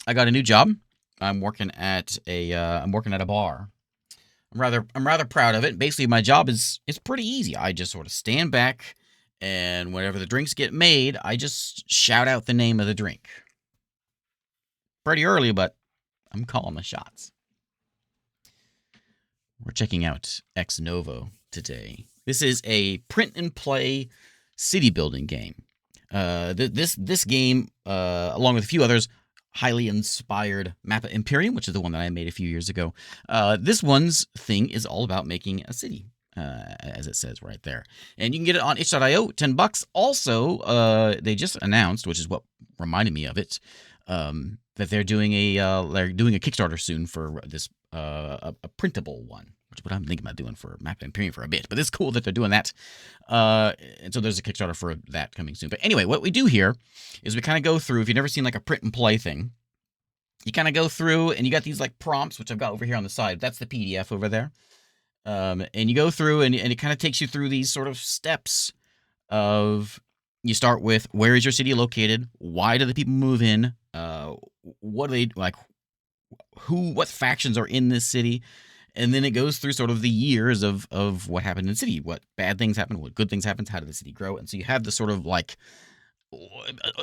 I got a new job. I'm working at a bar. I'm rather proud of it. Basically, my job is pretty easy. I just sort of stand back, and whenever the drinks get made, I just shout out the name of the drink. Pretty early, but I'm calling the shots. We're checking out Novo today. This is a print and play city building game. This game, along with a few others, highly inspired Mappa Imperium, which is the one that I made a few years ago. This one's thing is all about making a city, as it says right there. And you can get it on itch.io, $10. Also, they just announced, which is what reminded me of it, that they're doing a Kickstarter soon for this a printable one, which is what I'm thinking about doing for Mappa Imperium for a bit. But it's cool that they're doing that. And so there's a Kickstarter for that coming soon. But anyway, what we do here is we kind of go through. If you've never seen like a print and play thing, you kind of go through and you got these like prompts, which I've got over here on the side. That's the PDF over there. And you go through and it kind of takes you through these sort of steps of, you start with, where is your city located? Why do the people move in? What are they like? What factions are in this city? And then it goes through sort of the years of what happened in the city. What bad things happened, what good things happened, how did the city grow? And so you have this sort of like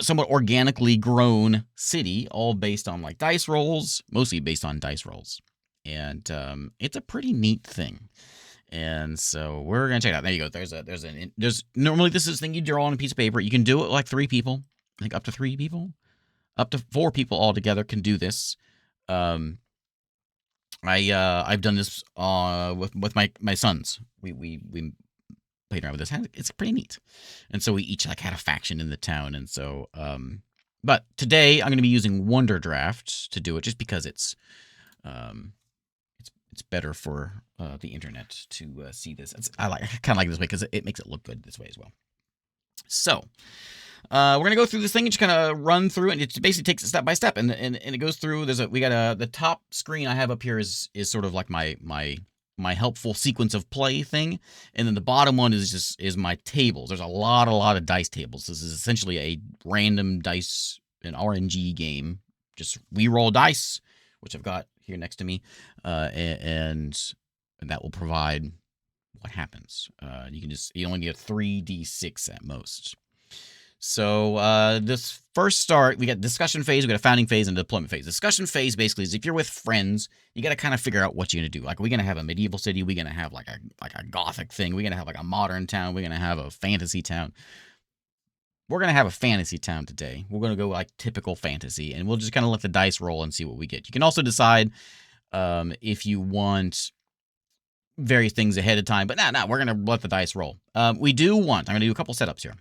somewhat organically grown city, all based on like dice rolls, mostly based on dice rolls. And it's a pretty neat thing. And so we're gonna check it out. There you go. There's normally this is a thing you draw on a piece of paper. You can do it like 3 people. I think up to 3 people, up to 4 people altogether can do this. I've done this with my sons. We played around with this. It's pretty neat. And so we each like had a faction in the town. And so but today I'm going to be using Wonder Draft to do it, just because it's better for the internet to see this. I kind of like this way because it makes it look good this way as well. So we're gonna go through this thing and just kind of run through it. And it basically takes it step by step, and it goes through. The top screen I have up here is sort of like my helpful sequence of play thing, and then the bottom one is my tables. There's a lot of dice tables. This is essentially a random dice, an RNG game. Just we roll dice, which I've got here next to me, and that will provide what happens. You only need a 3d6 at most. So this first start, we got discussion phase, we got a founding phase, and a deployment phase. Discussion phase basically is if you're with friends, you got to kind of figure out what you're gonna do. Like, are we gonna have a medieval city? Are we gonna have like a gothic thing? Are we gonna have like a modern town? We're gonna have a fantasy town. We're gonna have a fantasy town today. We're gonna go like typical fantasy, and we'll just kind of let the dice roll and see what we get. You can also decide if you want various things ahead of time, but we're gonna let the dice roll. I'm gonna do a couple setups here.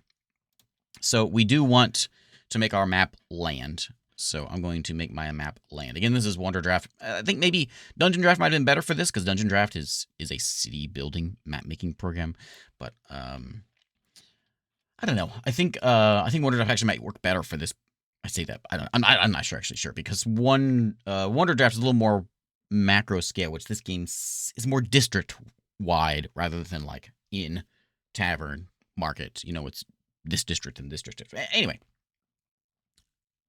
So we do want to make our map land. So I'm going to make my map land. Again, this is Wonder Draft. I think maybe Dungeon Draft might have been better for this, because Dungeon Draft is a city building map making program. But I don't know. I think Wonder Draft actually might work better for this. I say that. I'm not sure because Wonder Draft is a little more macro scale, which this game is more district wide rather than like in tavern market. It's this district and this district. Anyway,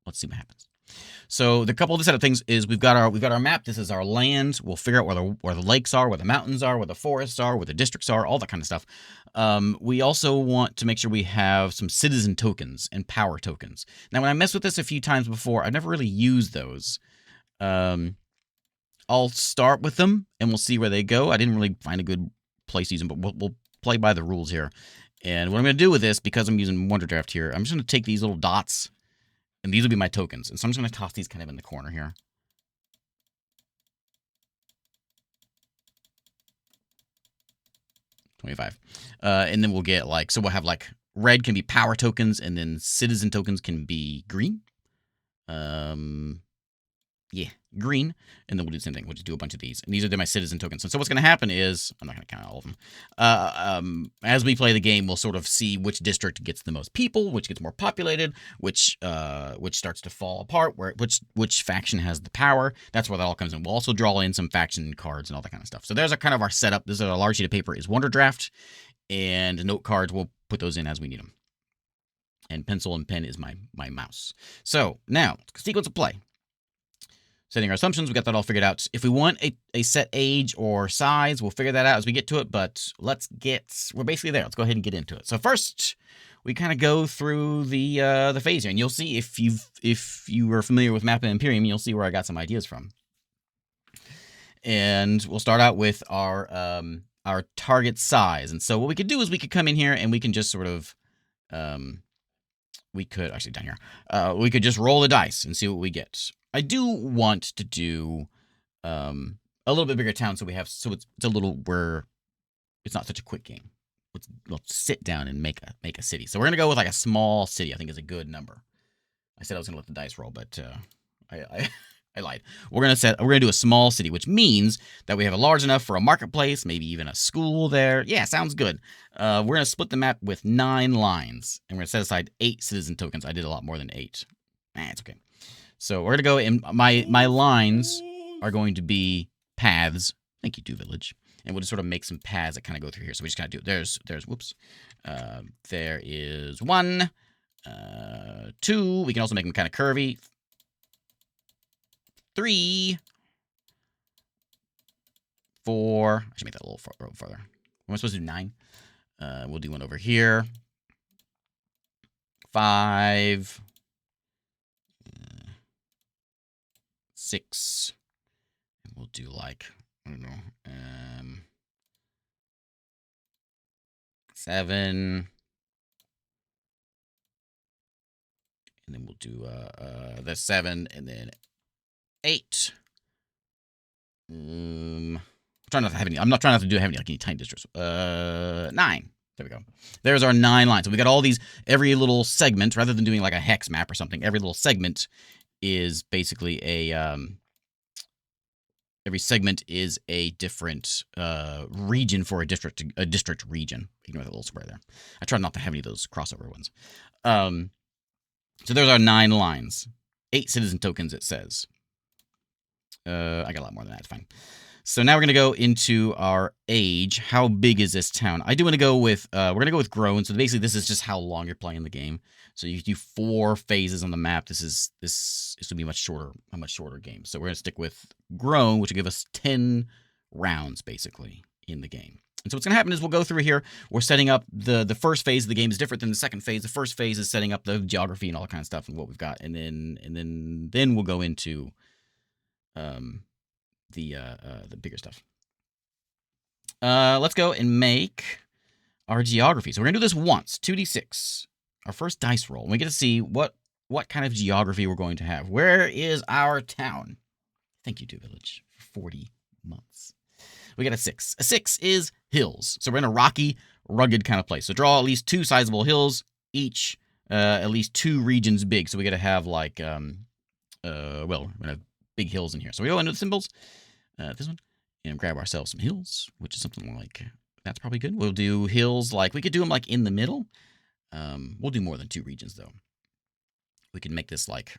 let's see what happens. So the couple of the setup things is we've got our map. This is our land. We'll figure out where the lakes are, where the mountains are, where the forests are, where the districts are, all that kind of stuff. We also want to make sure we have some citizen tokens and power tokens. Now, when I messed with this a few times before, I've never really used those. I'll start with them and we'll see where they go. I didn't really find a good place to use them, but we'll play by the rules here. And what I'm going to do with this, because I'm using Wonder Draft here, I'm just going to take these little dots, and these will be my tokens. And so I'm just going to toss these kind of in the corner here. $25. And then we'll get so we'll have red can be power tokens, and then citizen tokens can be green. Yeah, green, and then we'll do the same thing. We'll just do a bunch of these, and these are my citizen tokens. And so what's going to happen is, I'm not going to count all of them. As we play the game, we'll sort of see which district gets the most people, which gets more populated, which starts to fall apart, which faction has the power. That's where that all comes in. We'll also draw in some faction cards and all that kind of stuff. So there's kind of our setup. This is a large sheet of paper is Wonder Draft, and note cards, we'll put those in as we need them. And pencil and pen is my mouse. So now, sequence of play. setting our assumptions. We got that all figured out. If we want a set age or size, we'll figure that out as we get to it. But we're basically there. Let's go ahead and get into it. So first, we kind of go through the phase here, and you'll see if you are familiar with Map and Imperium, you'll see where I got some ideas from. And we'll start out with our target size. And so what we could do is we could come in here and we can just sort of we could actually down here. We could just roll the dice and see what we get. I do want to do a little bit bigger town, so it's a little where it's not such a quick game. Let's sit down and make a city. So we're gonna go with like a small city. I think is a good number. I said I was gonna let the dice roll, but I lied. We're gonna do a small city, which means that we have a large enough for a marketplace, maybe even a school there. Yeah, sounds good. We're gonna split the map with 9 lines, and we're gonna set aside 8 citizen tokens. I did a lot more than 8. It's okay. So we're gonna go, and my lines are going to be paths. Thank you, Do Village. And we'll just sort of make some paths that kind of go through here. So we just kind of do. Whoops. There is 1, 2. We can also make them kind of curvy. 3, 4. I should make that a little farther. Am I supposed to do 9? We'll do one over here. 5, 6. And we'll do like, I don't know, 7. And then we'll do the 7 and then 8. I'm not trying not to have any tiny districts. 9. There we go. There's our 9 lines. So we got all these, every little segment, rather than doing like a hex map or something, every little segment is basically every segment is a different region for a district region. Ignore that little square there. I try not to have any of those crossover ones. So there's our 9 lines. 8 citizen tokens, it says. I got a lot more than that. It's fine. So now we're going to go into our age. How big is this town? I do want to go with, we're going to go with grown. So basically this is just how long you're playing the game. So you do 4 phases on the map. This will be a much shorter game. So we're going to stick with grown, which will give us 10 rounds basically in the game. And so what's going to happen is we'll go through here. We're setting up the first phase of the game is different than the second phase. The first phase is setting up the geography and all that kind of stuff and what we've got. And then we'll go into the bigger stuff. Let's go and make our geography. So we're gonna do this once, 2d6. Our first dice roll. And we get to see what kind of geography we're going to have. Where is our town? Thank you, Do Village, for 40 months. We got a 6. A 6 is hills. So we're in a rocky, rugged kind of place. So draw at least 2 sizable hills, each at least 2 regions big. So we got to have like, we're gonna have big hills in here. So we go into the symbols, this one, and grab ourselves some hills, which is something like, that's probably good. We'll do hills like, we could do them like in the middle. We'll do more than 2 regions though. We can make this like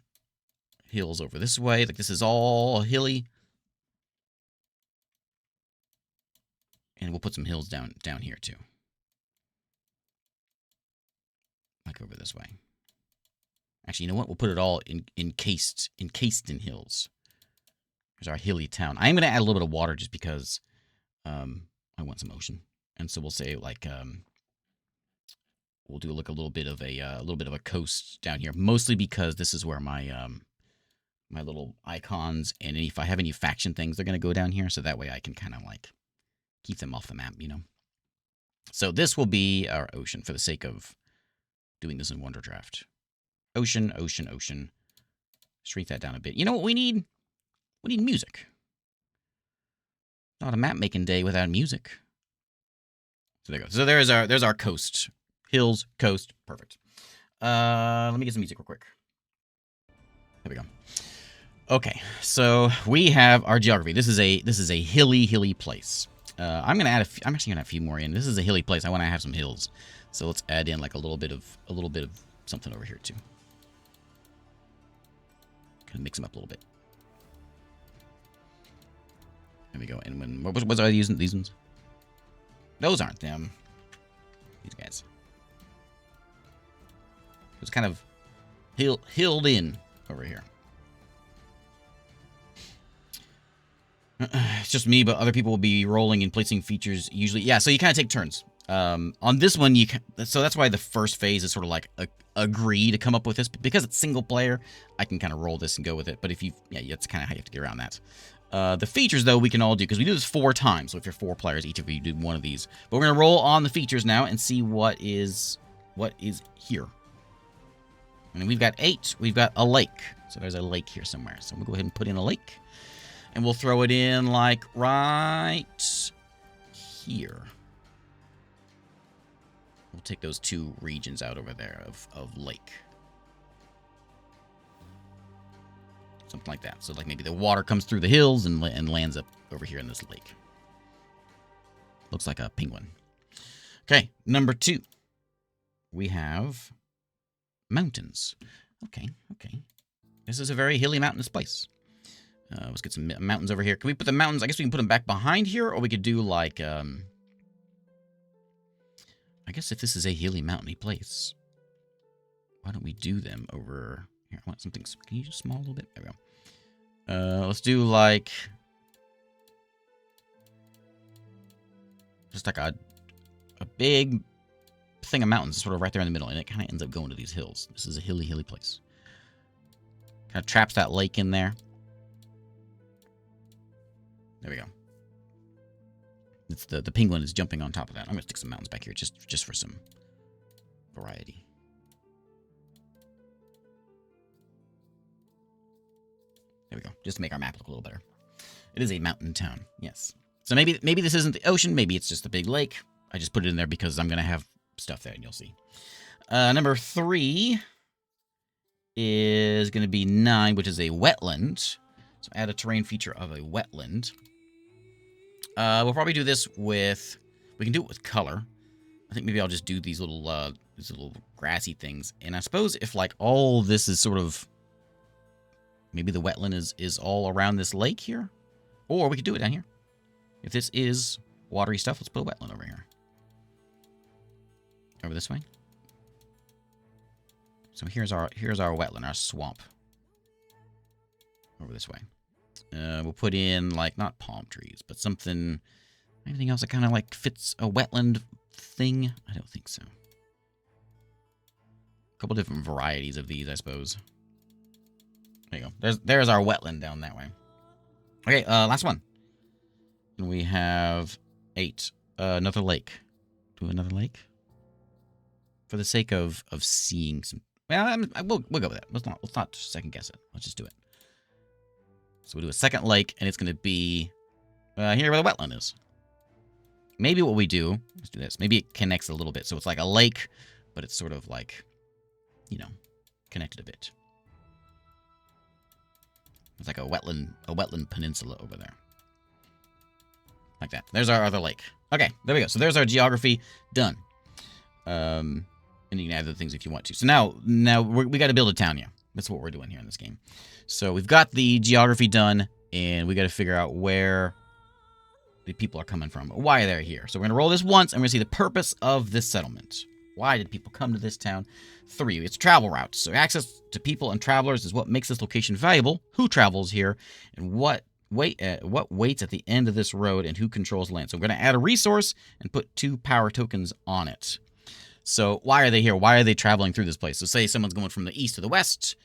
hills over this way. Like this is all hilly. And we'll put some hills down here too. Like over this way. Actually, you know what? We'll put it all encased in hills. There's our hilly town. I'm going to add a little bit of water just because I want some ocean. And so we'll say like we'll do like a little bit of a coast down here, mostly because this is where my my little icons and if I have any faction things, they're going to go down here, so that way I can kind of like keep them off the map, you know. So this will be our ocean for the sake of doing this in Wonder Draft. Ocean, ocean, ocean. Shrink that down a bit. You know what we need? We need music. Not a map making day without music. So there you go. So there's our coast. Hills, coast, perfect. Let me get some music real quick. There we go. Okay, so we have our geography. This is a hilly place. I'm actually gonna add a few more in. This is a hilly place. I want to have some hills. So let's add in like a little bit of something over here too. Kind of mix them up a little bit. There we go. And what was I using? These ones? Those aren't them. These guys. It's kind of hilled in over here. It's just me, but other people will be rolling and placing features usually. Yeah, so you kind of take turns. On this one, so that's why the first phase is sort of like agree to come up with this. But because it's single player, I can kind of roll this and go with it. But if that's kind of how you have to get around that. The features, though, we can all do, because we do this 4 times. So if you're 4 players, each of you do one of these. But we're going to roll on the features now and see what is here. And we've got 8. We've got a lake. So there's a lake here somewhere. So we'll go ahead and put in a lake. And we'll throw it in, like, right here. We'll take those 2 regions out over there of lake. Something like that. So, like, maybe the water comes through the hills and lands up over here in this lake. Looks like a penguin. Okay, number 2. We have mountains. Okay. This is a very hilly, mountainous place. Let's get some mountains over here. Can we put the mountains? I guess we can put them back behind here, or we could do, like, I guess if this is a hilly, mountainy place, why don't we do them over here? I want something. Can you just small a little bit? There we go. Let's do like just like a big thing of mountains, sort of right there in the middle, and it kind of ends up going to these hills. This is a hilly place. Kind of traps that lake in there. There we go. It's the penguin is jumping on top of that. I'm gonna stick some mountains back here just for some variety. There we go. Just to make our map look a little better. It is a mountain town. Yes. So maybe this isn't the ocean. Maybe it's just a big lake. I just put it in there because I'm gonna have stuff there, and you'll see. Number 3 is gonna be 9, which is a wetland. So add a terrain feature of a wetland. We'll probably do this with... We can do it with color. I think maybe I'll just do these little grassy things. And I suppose if, like, all this is sort of... Maybe the wetland is all around this lake here? Or we could do it down here. If this is watery stuff, let's put a wetland over here. Over this way. So here's our wetland, our swamp. Over this way. We'll put in, like, not palm trees, but something... Anything else that kind of, like, fits a wetland thing? I don't think so. A couple different varieties of these, I suppose. There you go. There's our wetland down that way. Okay, last one. And we have 8. Another lake. Do another lake? For the sake of seeing some... Well, we'll go with that. Let's not second guess it. Let's just do it. So we'll do a second lake, and it's going to be here where the wetland is. Maybe what we do, let's do this. Maybe it connects a little bit. So it's like a lake, but it's sort of like, you know, connected a bit. It's like a wetland peninsula over there. Like that. There's our other lake. Okay, there we go. So there's our geography done. And you can add other things if you want to. So now we got to build a town here. That's what we're doing here in this game. So we've got the geography done, and we got to figure out where the people are coming from, why they're here. So we're going to roll this once, and we're going to see the purpose of this settlement. Why did people come to this town? 3, it's travel routes. So access to people and travelers is what makes this location valuable. Who travels here, and what waits at the end of this road, and who controls land. So we're going to add a resource and put 2 power tokens on it. So why are they here? Why are they traveling through this place? So say someone's going from the east to the west.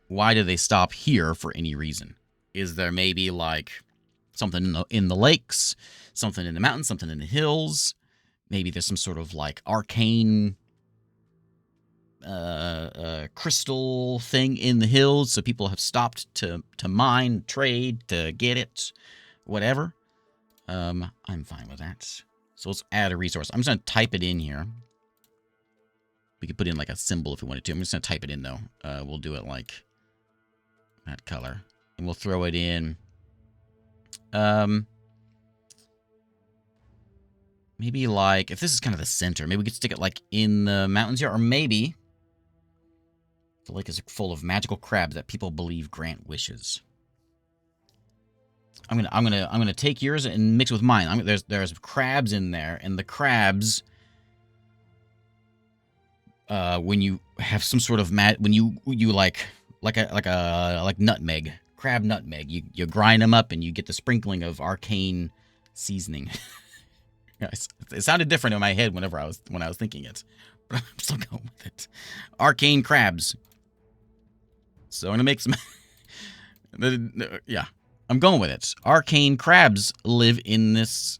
Why do they stop here for any reason? Is there maybe like something in the lakes, something in the mountains, something in the hills? Maybe there's some sort of like arcane crystal thing in the hills, so people have stopped to mine, trade, to get it, whatever. I'm fine with that. So let's add a resource. I'm just going to type it in here. We could put in like a symbol if we wanted to. I'm just going to type it in, though. We'll do it like that color. And we'll throw it in. Maybe like, if this is kind of the center, maybe we could stick it like in the mountains here. Or maybe the lake is full of magical crabs that people believe grant wishes. I'm gonna take yours and mix with mine. There's crabs in there, and the crabs, when you have some sort of when you like nutmeg crab nutmeg. You grind them up and you get the sprinkling of arcane seasoning. It sounded different in my head when I was thinking it, but I'm still going with it. Arcane crabs. So I'm gonna make some. Yeah, I'm going with it. Arcane crabs live in this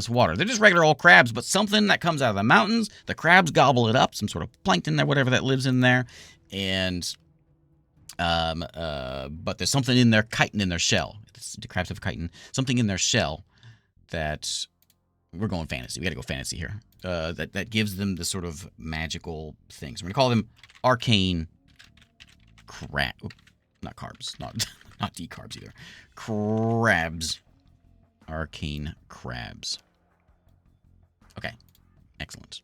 water. They're just regular old crabs, but something that comes out of the mountains. The crabs gobble it up. Some sort of plankton there, whatever that lives in there, and but there's something in their chitin in their shell. The crabs have chitin. Something in their shell that we're going fantasy. We got to go fantasy here. That gives them the sort of magical things. We're gonna call them arcane crab. Not carbs. Not decarbs either. Crabs. Arcane crabs. Okay. Excellent.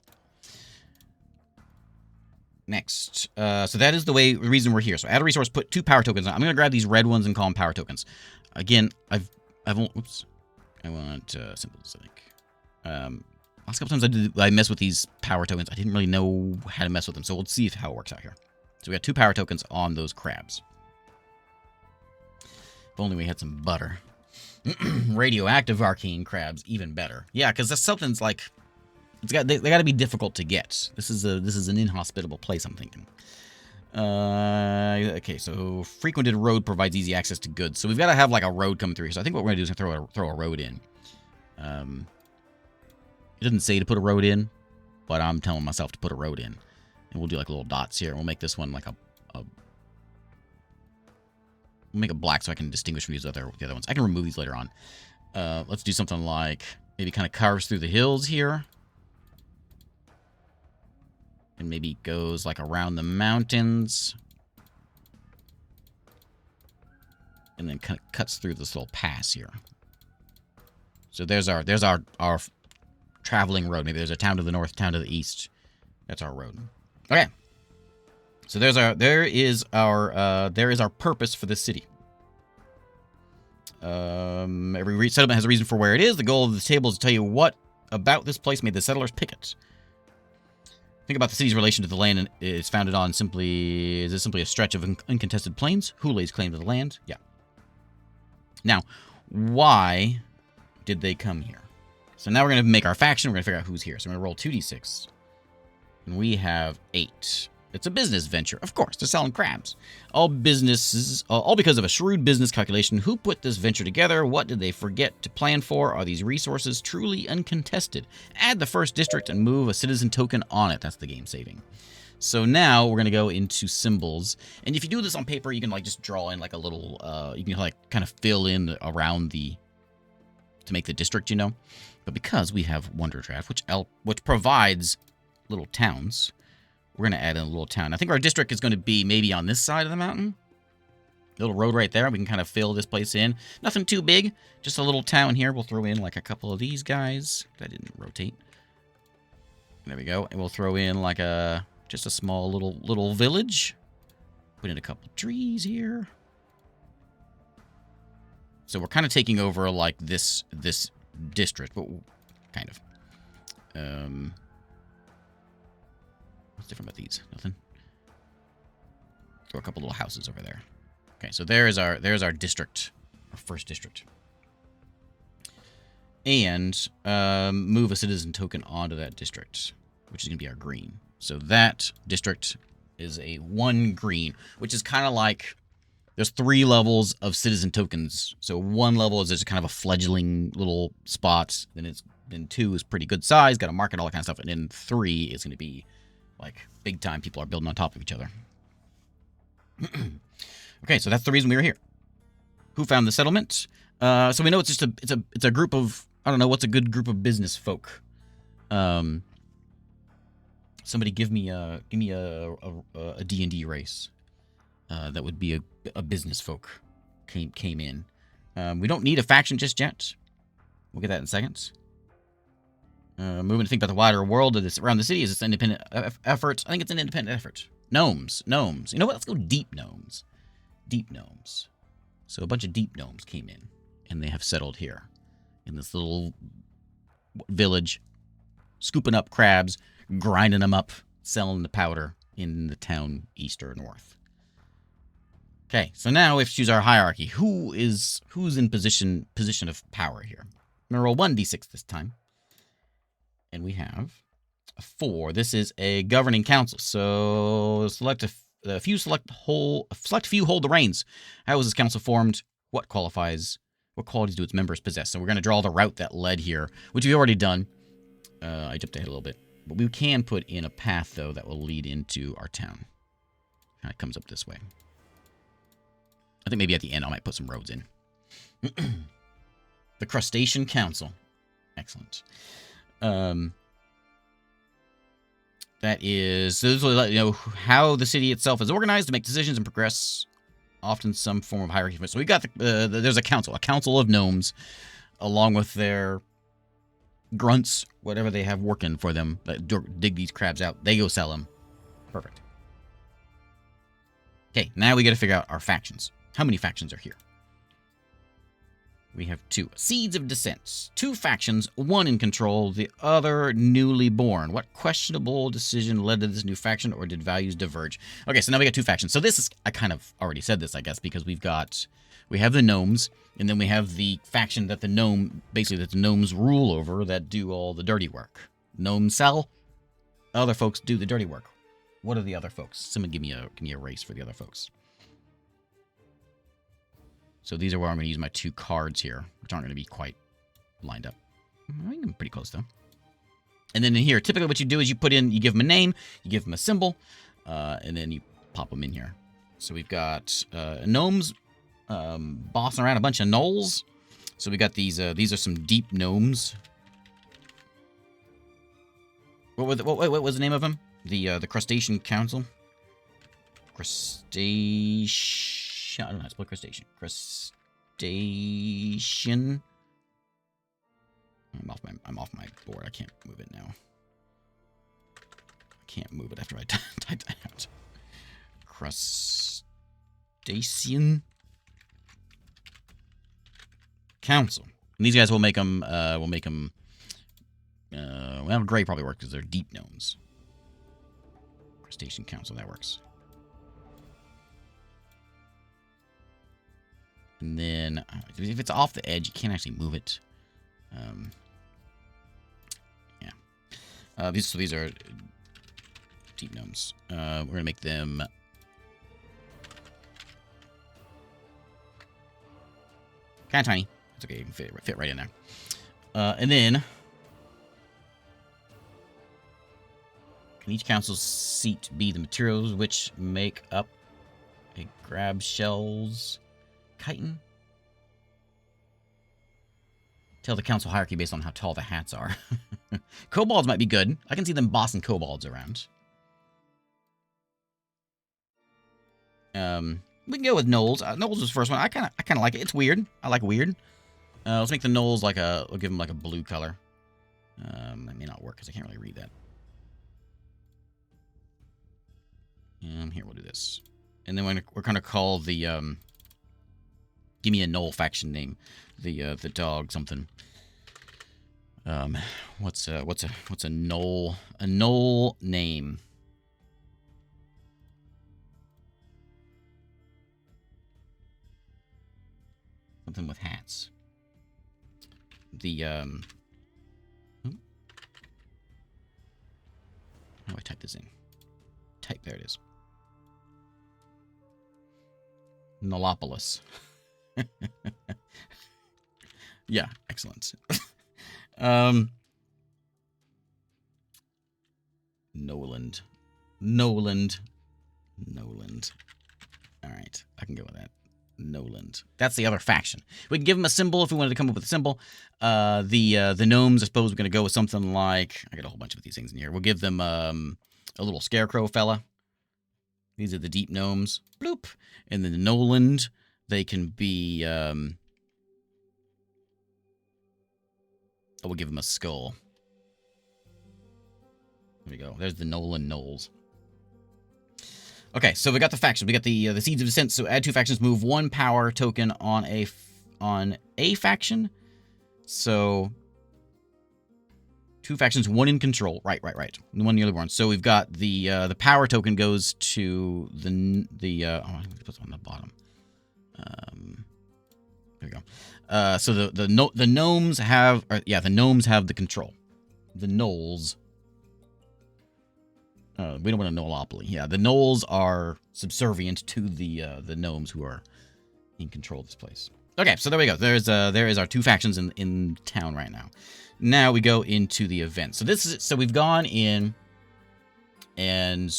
Next. So that is the reason we're here. So add a resource, put 2 power tokens on. I'm going to grab these red ones and call them power tokens. Again, oops. I want symbols, I think. Last couple times I mess with these power tokens. I didn't really know how to mess with them. So we'll see how it works out here. So we got 2 power tokens on those crabs. If only we had some butter. Radioactive arcane crabs, even better. Yeah, because that's something's like they got to be difficult to get. This is an inhospitable place, I'm thinking. Okay, so frequented road provides easy access to goods. So we've got to have like a road coming through here. So I think what we're gonna do is throw a road in. It doesn't say to put a road in, but I'm telling myself to put a road in, and we'll do like little dots here. And we'll make this one like we'll make it black so I can distinguish from the other ones. I can remove these later on. Let's do something like maybe kind of carves through the hills here. And maybe goes like around the mountains. And then kind of cuts through this little pass here. So there's our traveling road. Maybe there's a town to the north, town to the east. That's our road. Okay. So there is our purpose for the city. Every settlement has a reason for where it is. The goal of this table is to tell you what about this place made the settlers pick it. Think about the city's relation to the land and is founded on is it simply a stretch of uncontested plains? Who lays claim to the land? Yeah. Now, why did they come here? So now we're going to make our faction. We're going to figure out who's here. So I'm going to roll 2d6. And we have 8. It's a business venture. Of course, they're selling crabs. All because of a shrewd business calculation. Who put this venture together? What did they forget to plan for? Are these resources truly uncontested? Add the first district and move a citizen token on it. That's the game saving. So now we're going to go into symbols. And if you do this on paper, you can like just draw in like a little, you can like kind of fill in around to make the district, you know. But because we have Wonder Draft, which provides little towns, we're going to add in a little town. I think our district is going to be maybe on this side of the mountain. Little road right there. We can kind of fill this place in. Nothing too big. Just a little town here. We'll throw in like a couple of these guys. That didn't rotate. There we go. And we'll throw in like just a small little village. Put in a couple trees here. So we're kind of taking over like this district, but kind of. What's different about these? Nothing. Throw a couple little houses over there. Okay, so there's our district, our first district. And move a citizen token onto that district, which is going to be our green. So that district is a 1 green, which is kind of like there's 3 levels of citizen tokens. So 1 level is just kind of a fledgling little spot. Then 2 is pretty good size, got to market, all that kind of stuff. And then 3 is going to be like big time. People are building on top of each other. Okay, so that's the reason we were here. Who found the settlement? So we know it's just it's a group of, I don't know, what's a good group of business folk. Somebody give me a D&D race. That would be a business folk came in. We don't need a faction just yet. We'll get that in seconds. Moving to think about the wider world of this around the city is this independent effort. I think it's an independent effort. Gnomes. You know what? Let's go deep gnomes. Deep gnomes. So a bunch of deep gnomes came in, and they have settled here in this little village, scooping up crabs, grinding them up, selling the powder in the town east or north. Okay, so now we have to choose our hierarchy. Who's in position of power here? I'm gonna roll 1d6 this time. And we have a 4. This is a governing council. So select a few hold the reins. How was this council formed? What qualities do its members possess? So we're going to draw the route that led here, which we've already done. I jumped ahead a little bit. But we can put in a path, though, that will lead into our town. Kind of comes up this way. I think maybe at the end I might put some roads in. The Crustacean Council. Excellent. That is, those will let you know how the city itself is organized to make decisions and progress, often some form of hierarchy. So we got there's a council of gnomes, along with their grunts, whatever they have working for them that dig these crabs out. They go sell them. Perfect. Okay, now we got to figure out our factions. How many factions are here? We have 2. Seeds of Dissent. 2 factions, 1 in control, the other newly born. What questionable decision led to this new faction, or did values diverge? Okay, so now we got 2 factions. So this is, I kind of already said this, I guess, because we have the gnomes, and then we have the faction that the gnomes rule over that do all the dirty work. Gnomes sell, other folks do the dirty work. What are the other folks? Someone give me a race for the other folks. So these are where I'm going to use my 2 cards here, which aren't going to be quite lined up. I'm pretty close, though. And then in here, typically what you do is you give them a name, you give them a symbol, and then you pop them in here. So we've got gnomes bossing around a bunch of gnolls. So we got these are some deep gnomes. What was the name of them? The Crustacean Council? Crustacean... I don't know how to spell crustacean. Crustacean. I'm off my board. I can't move it now. I can't move it after I type that out. Crustacean Council. And these guys will make them. Well, gray probably works because they're deep gnomes. Crustacean Council, that works. And then, if it's off the edge, you can't actually move it. Yeah. These are deep gnomes. We're going to make them... kind of tiny. It's okay, you can fit right in there. And then... can each council seat be the materials which make up a grab shells... chitin? Tell the council hierarchy based on how tall the hats are. Kobolds might be good. I can see them bossing kobolds around. We can go with gnolls. Gnolls was the first one. I kind of like it. It's weird. I like weird. Let's make the gnolls we'll give them like a blue color. That may not work because I can't really read that. Here, we'll do this. And then we're going to call the, give me a gnoll faction name. The dog something. What's a gnoll? A gnoll name. Something with hats. The how do I type this in? There it is. Nolopolis. Yeah, excellent. Noland. All right, I can go with that. Noland. That's the other faction. We can give them a symbol if we wanted to come up with a symbol. The gnomes, I suppose we're going to go with something like... I got a whole bunch of these things in here. We'll give them a little scarecrow fella. These are the deep gnomes. Bloop. And then the Noland, they can be... we'll give them a skull. There we go. There's the Nolan Knolls. Okay, so we got the faction. We got the Seeds of Dissent. So add 2 factions, move 1 power token on a faction. So 2 factions, 1 in control. Right. One newly born. So we've got the power token goes to oh, I put it on the bottom. There we go. So the gnomes have, the gnomes have the control. The gnolls. We don't want a gnollopoly. Yeah, the gnolls are subservient to the gnomes who are in control of this place. Okay, so there we go. There is our 2 factions in town right now. Now we go into the event. So we've gone in and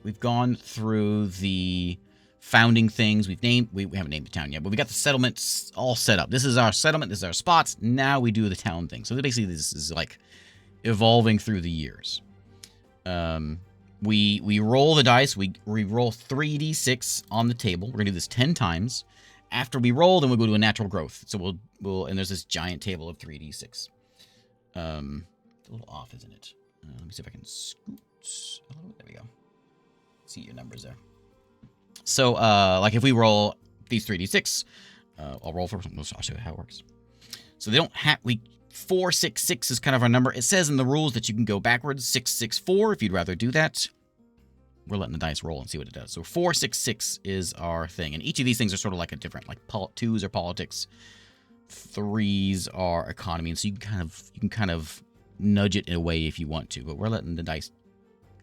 we've gone through the founding things. We haven't named the town yet, but we got the settlements all set up. This is our settlement. This is our spots. Now we do the town thing. So basically, this is like evolving through the years. We roll the dice. We roll 3d6 on the table. We're gonna do this 10 times. After we roll, then we'll go to a natural growth. So we'll and there's this giant table of 3d6. It's a little off, isn't it? Let me see if I can scoot. Oh, there we go. See your numbers there. So, like if we roll these 3d6, I'll roll first. I'll show you how it works. So they don't have 466 is kind of our number. It says in the rules that you can go backwards 664 if you'd rather do that. We're letting the dice roll and see what it does. So 466 is our thing, and each of these things are sort of like a different, like 2s are politics, 3s are economy, and so you can kind of nudge it in a way if you want to. But we're letting the dice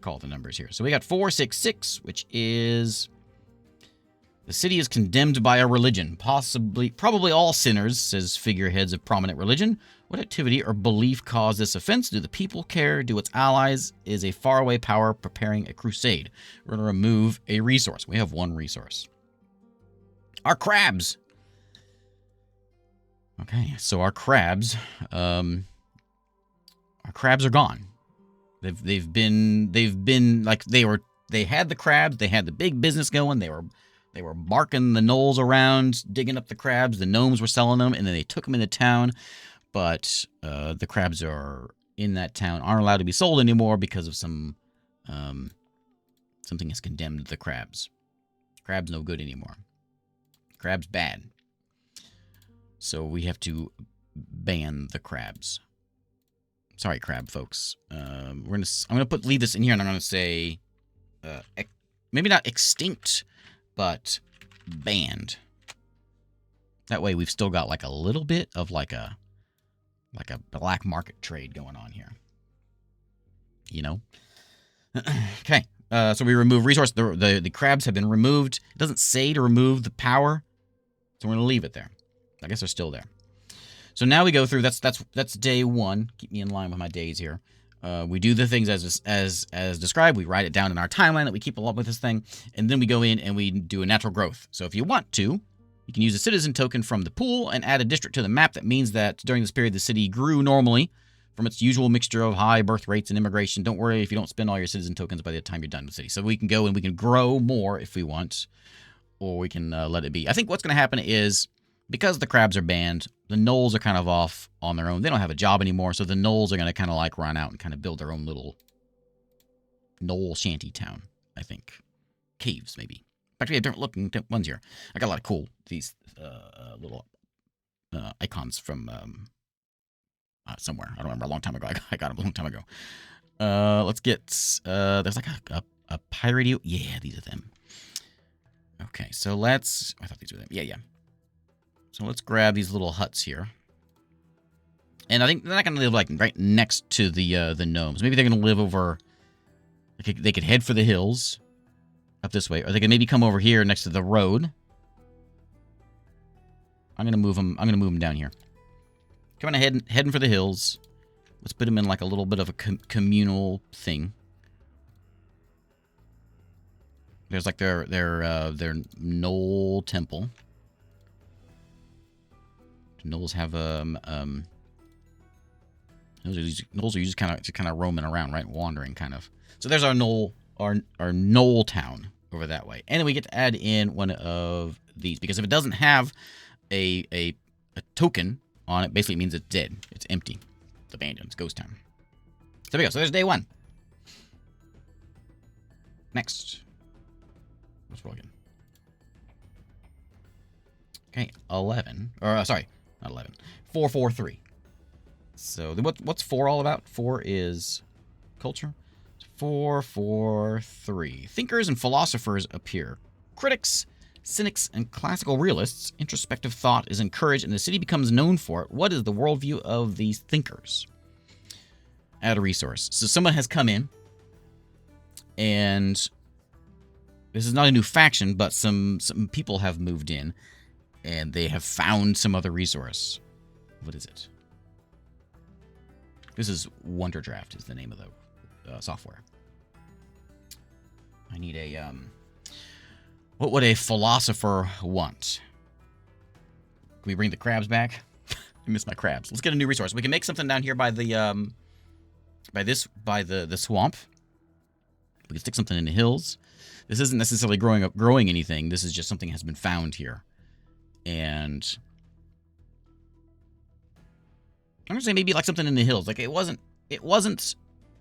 call the numbers here. So we got 466, which is the city is condemned by a religion, probably all sinners, says figureheads of prominent religion. What activity or belief caused this offense? Do the people care? Do its allies? Is a faraway power preparing a crusade? We're going to remove a resource. We have 1 resource. Our crabs. Okay, so our crabs are gone. They've been like they had the crabs. They had the big business going. They were barking the gnolls around, digging up the crabs. The gnomes were selling them, and then they took them into town. But the crabs are in that town aren't allowed to be sold anymore because of something has condemned the crabs. Crabs no good anymore. Crabs bad. So we have to ban the crabs. Sorry, crab folks. I'm gonna leave this in here, and I'm gonna say maybe not extinct, but banned. That way we've still got like a little bit of like a black market trade going on here. You know? Okay. So we remove resource. The crabs have been removed. It doesn't say to remove the power, so we're going to leave it there. I guess they're still there. So now we go through. That's day 1. Keep me in line with my days here. We do the things as described. We write it down in our timeline that we keep along with this thing, and then we go in and we do a natural growth. So if you want to, you can use a citizen token from the pool and add a district to the map. That means that during this period, the city grew normally from its usual mixture of high birth rates and immigration. Don't worry if you don't spend all your citizen tokens by the time you're done with the city. So we can go and we can grow more if we want, or we can let it be. I think what's going to happen is, because the crabs are banned, the gnolls are kind of off on their own. They don't have a job anymore, so the gnolls are going to kind of like run out and kind of build their own little gnoll shanty town, I think. Caves, maybe. Actually, I don't look ones here. I got a lot of cool little icons from somewhere. I don't remember. A long time ago. I got them a long time ago. Let's get. There's like a piratey. Yeah, these are them. Okay, so let's. I thought these were them. Yeah. So let's grab these little huts here. And I think they're not going to live like right next to the gnomes. Maybe they're going to live over. They could head for the hills. Up this way, or they can maybe come over here next to the road. I'm gonna move them. I'm gonna move them down here. Come on, heading for the hills. Let's put them in like a little bit of a communal thing. There's like their gnoll temple. Gnolls have gnolls are just kind of roaming around, right, wandering kind of. So there's our gnoll. Our gnoll town over that way. And then we get to add in one of these, because if it doesn't have a token on it, basically it means it's dead. It's empty. It's abandoned. It's ghost town. So there we go. So there's day 1. Next. Let's roll again. Okay, 11. Or, sorry, not 11. 443. So what's 4 all about? 4 is culture. 4, 4, 3. Thinkers and philosophers appear. Critics, cynics, and classical realists, introspective thought is encouraged and the city becomes known for it. What is the worldview of these thinkers? Add a resource. So someone has come in, and this is not a new faction, but some people have moved in, and they have found some other resource. What is it? This is Wonderdraft is the name of the software. I need a, what would a philosopher want? Can we bring the crabs back? I miss my crabs. Let's get a new resource. We can make something down here by the, the swamp. We can stick something in the hills. This isn't necessarily growing anything. This is just something that has been found here. And I'm gonna say maybe like something in the hills. Like it wasn't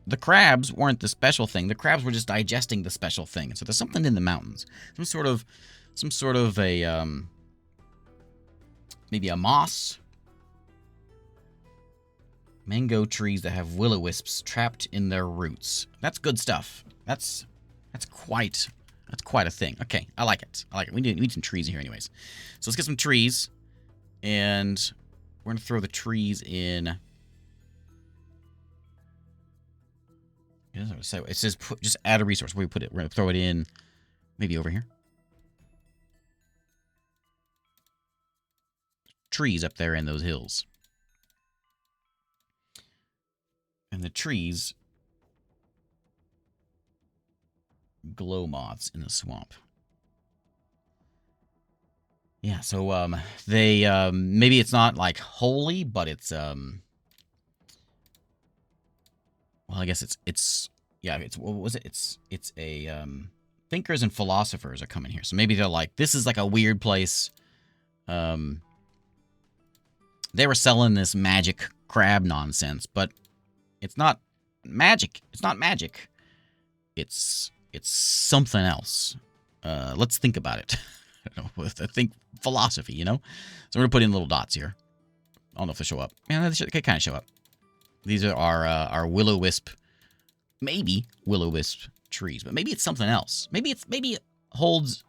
the crabs weren't the special thing. The crabs were just digesting the special thing. So there's something in the mountains. Some sort of a maybe a moss. Mango trees that have will-o-wisps trapped in their roots. That's good stuff. That's quite a thing. Okay, I like it. We need some trees here anyways. So let's get some trees, and we're gonna throw the trees in. It says just add a resource. Where we put it? We're gonna throw it in, maybe over here. Trees up there in those hills, and the trees glow moths in the swamp. Yeah, so they maybe it's not like holy, but it's well, I guess it's yeah, it's what was it? It's a thinkers and philosophers are coming here. So maybe they're like, this is like a weird place. They were selling this magic crab nonsense, but it's not magic. It's not magic. It's something else. Let's think about it. I think philosophy, you know? So we're going to put in little dots here. I don't know if they show up. Yeah, they kind of show up. These are our will-o-wisp, maybe will-o-wisp trees, but maybe it's something else. Maybe it holds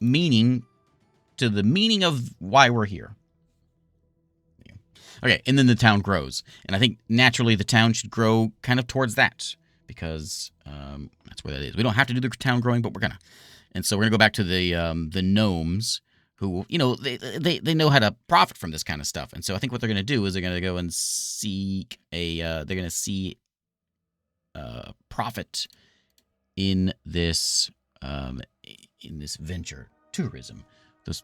meaning to the meaning of why we're here. Okay, and then the town grows. And I think naturally the town should grow kind of towards that, because that's where that is. We don't have to do the town growing, but we're gonna. And so we're gonna go back to the gnomes, who, you know, they know how to profit from this kind of stuff. And so I think what they're gonna do is they're gonna go and seek they're gonna see profit in this venture tourism.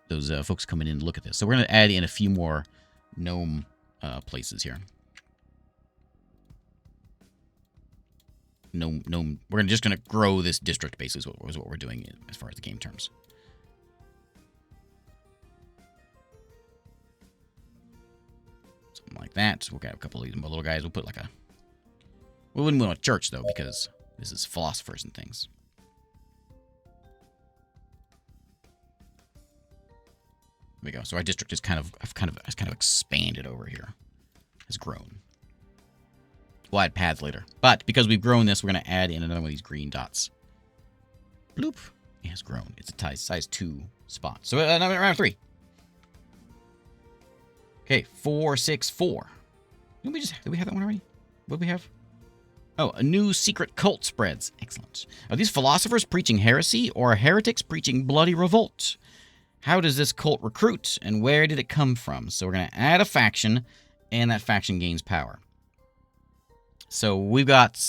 Those folks coming in to look at this. So we're gonna add in a few more gnome places here. Gnome. We're just gonna grow this district. Basically, is what we're doing as far as the game terms. Something like that. We'll get a couple of these little guys. We'll put like a. We wouldn't want a church though, because this is philosophers and things. There we go. So our district is kind of expanded over here. Has grown. We'll add paths later. But because we've grown this, we're going to add in another one of these green dots. Bloop. It has grown. It's a size 2 spot. So round 3. Okay, 4, 6, 4. Did we have that one already? What do we have? Oh, a new secret cult spreads. Excellent. Are these philosophers preaching heresy or heretics preaching bloody revolt? How does this cult recruit, and where did it come from? So we're going to add a faction, and that faction gains power. So we've got,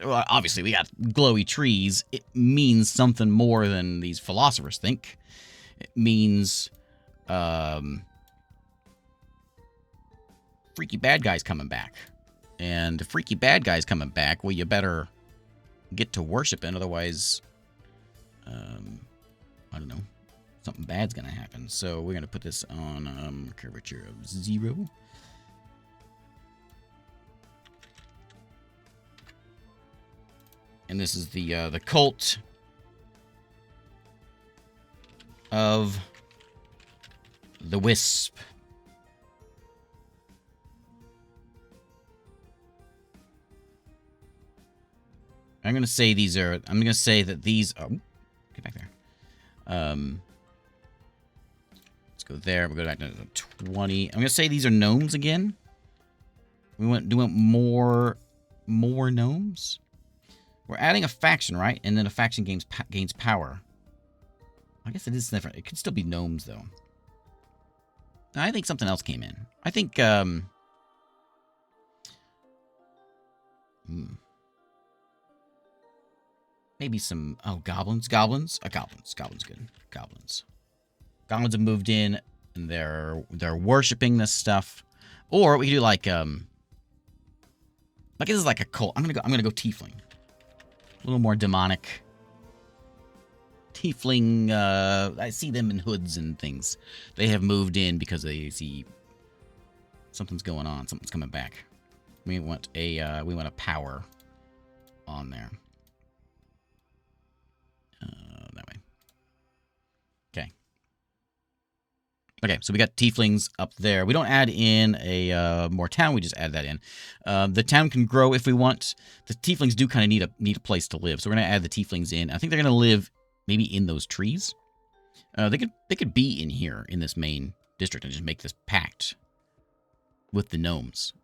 well, obviously, we got glowy trees. It means something more than these philosophers think. It means freaky bad guys coming back. And the freaky bad guys coming back, well, you better get to worshiping, otherwise, I don't know, something bad's going to happen. So we're going to put this on curvature of 0. And this is the cult of the Wisp. I'm gonna say these are. I'm gonna say that these. Oh, get back there. Let's go there. We'll go back to 20. I'm gonna say these are gnomes again. We want more gnomes. We're adding a faction, right? And then a faction gains power. I guess it is different. It could still be gnomes though. I think something else came in. I think maybe some goblins. Goblins good. Goblins have moved in and they're worshiping this stuff. Or we could do like this is like a cult. I'm gonna go tiefling. A little more demonic. Tiefling, I see them in hoods and things. They have moved in because they see something's going on. Something's coming back. We want a power on there. That way. Okay. Okay, so we got tieflings up there. We don't add in a more town. We just add that in. The town can grow if we want. The tieflings do kind of need a place to live, so we're gonna add the tieflings in. I think they're gonna live maybe in those trees. They could be in here in this main district and just make this pact with the gnomes.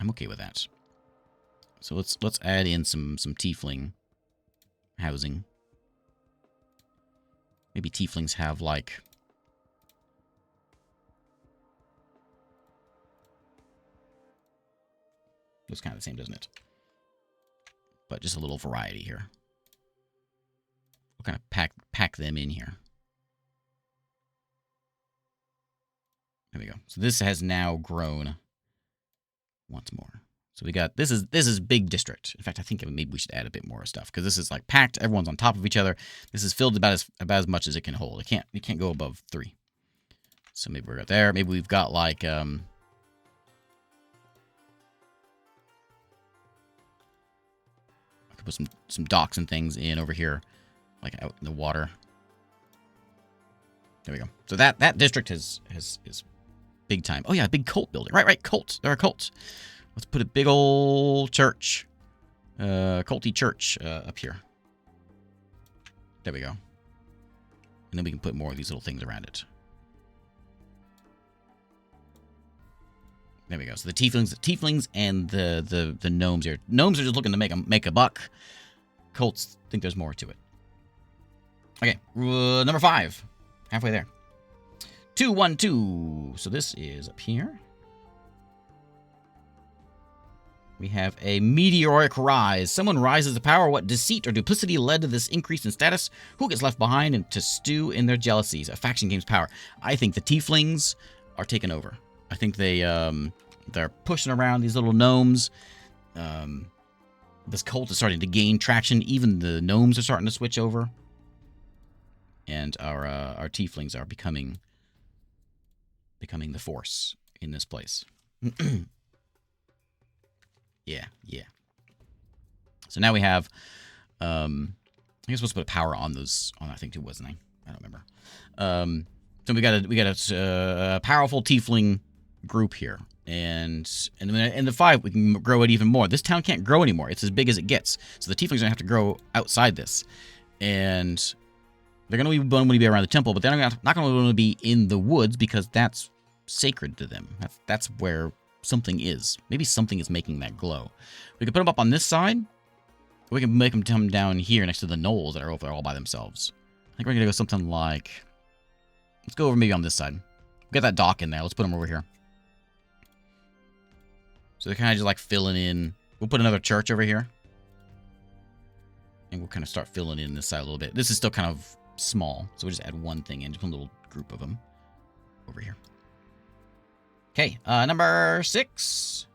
I'm okay with that. So let's add in some tiefling housing. Maybe tieflings have like looks kind of the same, doesn't it? But just a little variety here. We'll kind of pack them in here. There we go. So this has now grown once more. So we got this is big district. In fact, I think maybe we should add a bit more stuff because this is like packed. Everyone's on top of each other. This is filled about as much as it can hold. It can't go above 3. So maybe we're there. Maybe we've got like I could put some docks and things in over here, like out in the water. There we go. So that district is big time. Oh yeah, big cult building. Right, cult. They're a cult. Let's put a big old church, culty church up here. There we go. And then we can put more of these little things around it. There we go. So the tieflings and the gnomes here. Gnomes are just looking to make a buck. Cults think there's more to it. Okay, number 5, halfway there. 212. So this is up here. We have a meteoric rise. Someone rises to power. What deceit or duplicity led to this increase in status? Who gets left behind and to stew in their jealousies? A faction gains power. I think the tieflings are taking over. I think they're pushing around these little gnomes. This cult is starting to gain traction. Even the gnomes are starting to switch over. And our tieflings are becoming the force in this place. Yeah. So now we have, I guess we're supposed to put a power on those, on that thing too, wasn't I? I don't remember. So we got a powerful tiefling group here, and in the 5 we can grow it even more. This town can't grow anymore; it's as big as it gets. So the tieflings are gonna have to grow outside this, and they're gonna want to be around the temple, but they're not gonna want to be in the woods because that's sacred to them. That's where something is. Maybe something is making that glow. We can put them up on this side. We can make them come down here next to the knolls that are over there all by themselves. I think we're gonna go something like. Let's go over maybe on this side. Get that dock in there. Let's put them over here. So they're kind of just like filling in. We'll put another church over here. And we'll kind of start filling in this side a little bit. This is still kind of small. So we'll just add one thing in. Just one little group of them over here. Okay, number 6.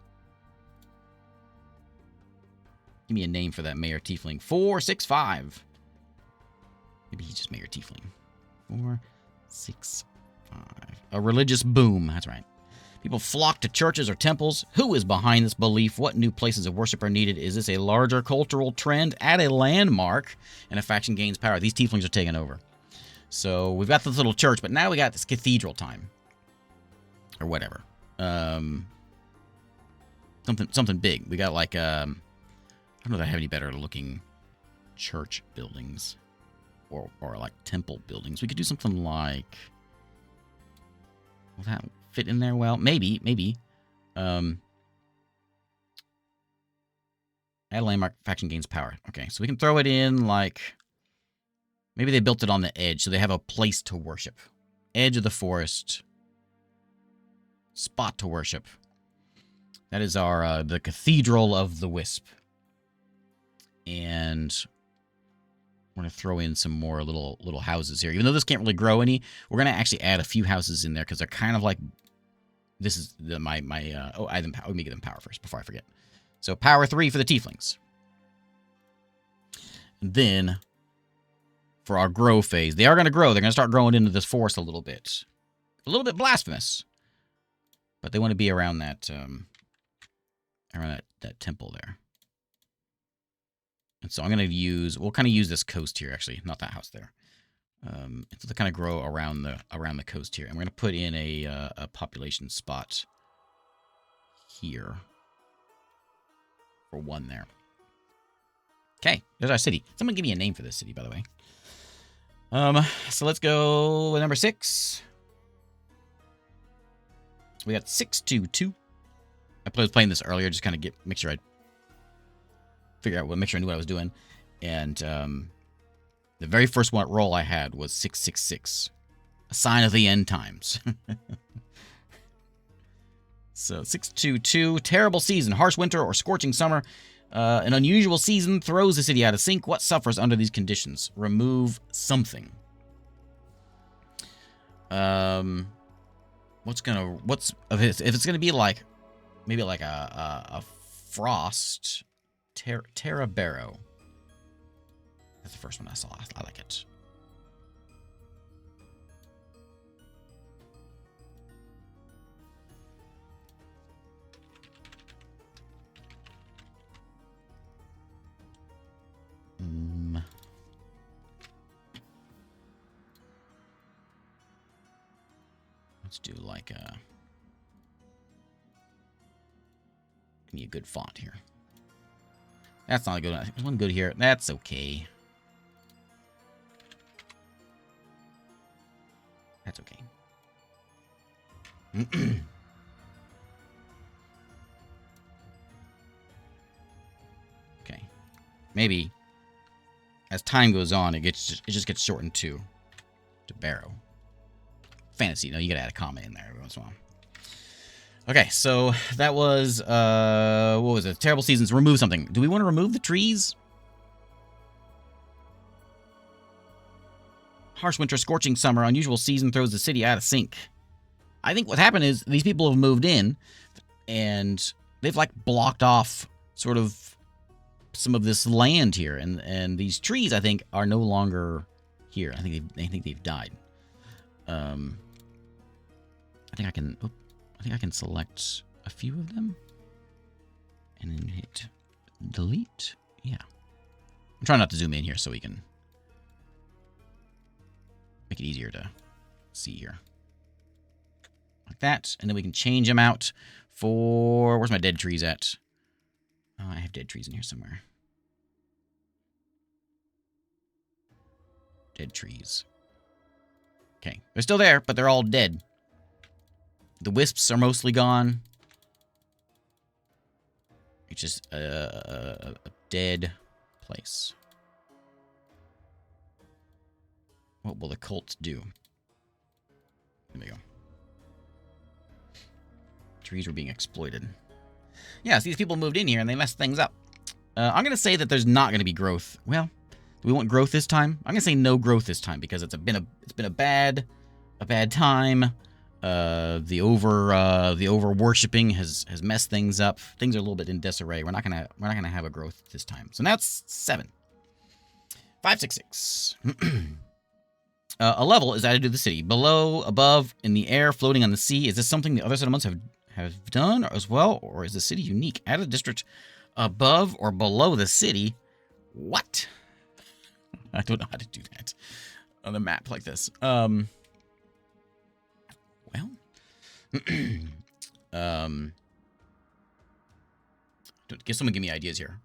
Give me a name for that Mayor Tiefling. 465. Maybe he's just Mayor Tiefling. 465. A religious boom. That's right. People flock to churches or temples. Who is behind this belief? What new places of worship are needed? Is this a larger cultural trend? At a landmark, and a faction gains power. These tieflings are taking over. So we've got this little church, but now we got this cathedral time. Or whatever. Something big. We got like I don't know if I have any better looking church buildings or like temple buildings. We could do something like, will that fit in there? Well, maybe. Add a landmark, faction gains power. Okay, so we can throw it in like, maybe they built it on the edge, so they have a place to worship. Edge of the forest. Spot to worship. That is our, the Cathedral of the Wisp. And we're going to throw in some more little houses here. Even though this can't really grow any, we're going to actually add a few houses in there because they're kind of like, this is oh, add them power. Let me get them power first before I forget. So power 3 for the tieflings. And then for our grow phase, they are going to grow. They're going to start growing into this forest a little bit. A little bit blasphemous. But they want to be around that, that temple there. And so I'm going to use, we'll kind of use this coast here, actually, not that house there. So they kind of grow around the coast here. And we're going to put in a population spot here for 1 there. Okay, there's our city. Someone give me a name for this city, by the way. So let's go with number 6. We got 622. I was playing this earlier, just kind of make sure I knew what I was doing. And the very first roll I had was 666, a sign of the end times. So 622, terrible season, harsh winter or scorching summer. An unusual season throws the city out of sync. What suffers under these conditions? Remove something. If it's gonna be like maybe like a frost Terra Barrow. That's the first one I saw. I like it. Let's do like a... Give me a good font here. That's not a good one. There's one good here. That's okay. That's okay. Okay. Maybe as time goes on, it just gets shortened to Barrow. Fantasy. No, you gotta add a comma in there every once in a while. Okay, so that was what was it? Terrible seasons. Remove something. Do we want to remove the trees? Harsh winter, scorching summer, unusual season throws the city out of sync. I think what happened is these people have moved in, and they've like blocked off sort of some of this land here, and these trees I think are no longer here. I think they've died. I think I can select a few of them and then hit delete. Yeah, I'm trying not to zoom in here so we can make it easier to see here. Like that. And then we can change them out for... Where's my dead trees at? Oh, I have dead trees in here somewhere. Dead trees. Okay. They're still there, but they're all dead. The wisps are mostly gone. It's just a dead place. What will the cult do? There we go. Trees were being exploited. Yeah, so these people moved in here and they messed things up. I'm going to say that there's not going to be growth. Well, do we want growth this time? I'm going to say no growth this time because it's been a bad time. The over worshipping has messed things up. Things are a little bit in disarray. We're not gonna have a growth this time. So that's 7. 566. A level is added to the city. Below, above, in the air, floating on the sea. Is this something the other settlements have done as well, or is the city unique? Add a district above or below the city. What? I don't know how to do that on a map like this. Well, guess someone give me ideas here.